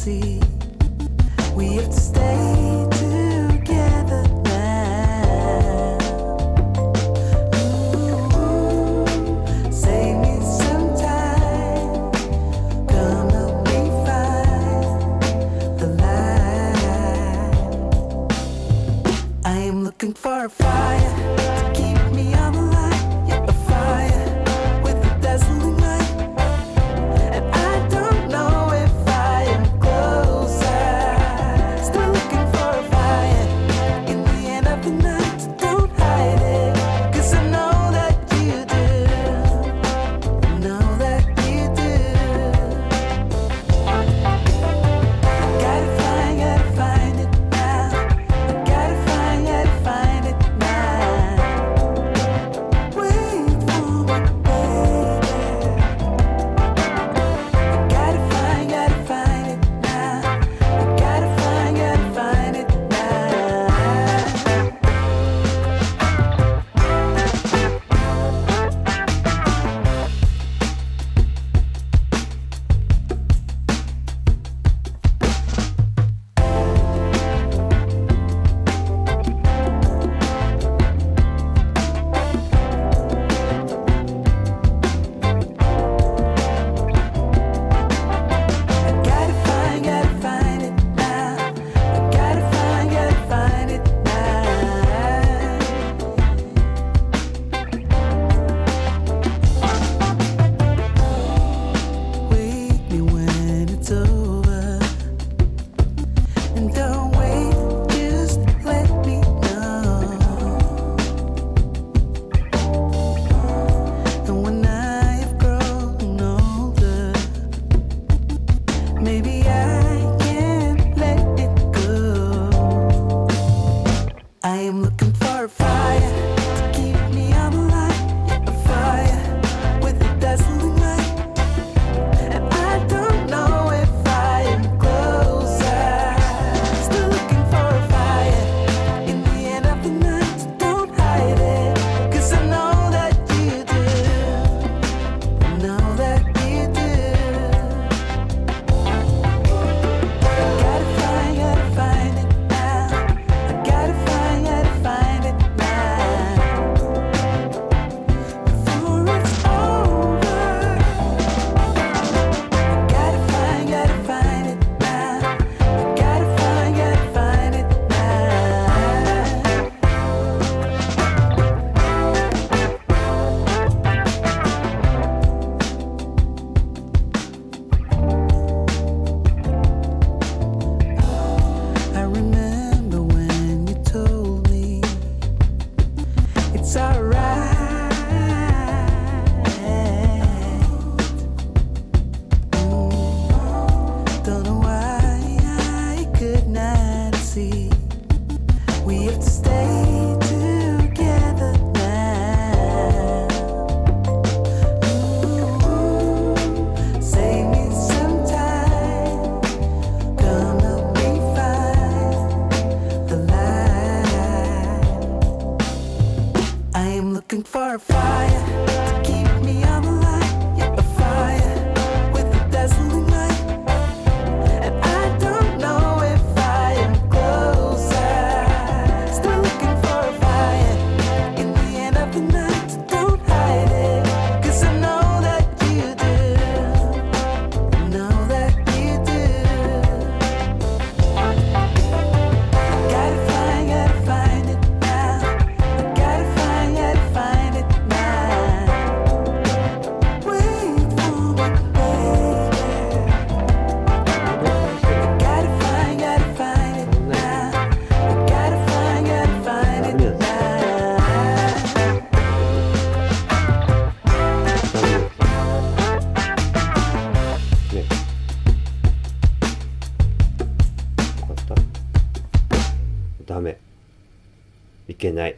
see. We have to stay together now. Ooh, save me some time. Come help me find the light. I am looking for a fire to keep me on the line. Yeah, a fire with a dazzling light. And I don't know if I am closer. Still looking for a fire in the end of the night. So don't hide it, 'cause I know that you do. I know that you do. I gotta find it now. I gotta find it now. Wait for me, baby. I gotta find it now. I gotta find it now. I gotta find it now. I gotta find it now. Wake me when it's over, and don't wait, just let me know. And when I have grown older, maybe I can let it go. I am looking for a fire to keep me on the line. Yeah, a fire with a dazzling light. And I don't know if I am closer. Still looking for a fire in the end of the night. So don't hide it, 'cause I know that you do. I know that you do. I gotta find it now. I gotta find it now. Before it's over. I gotta find it now. I gotta find it now. I remember when you told me it's alright. Don't know why I could not see. We have to stay together now. Ooh, save me some time. Come help me find the light. I am looking for a fire to keep me on the line. Yeah, a fire with a dazzling light. And I don't know if I am closer. Still looking for a fire in the end of the night. So don't hide it, 'cause I know that you do. I know that you do. I gotta find it now. I gotta find it now. Wait for me, baby. I gotta find it now. I gotta find it now. ね。よかった？ダメ。いけない。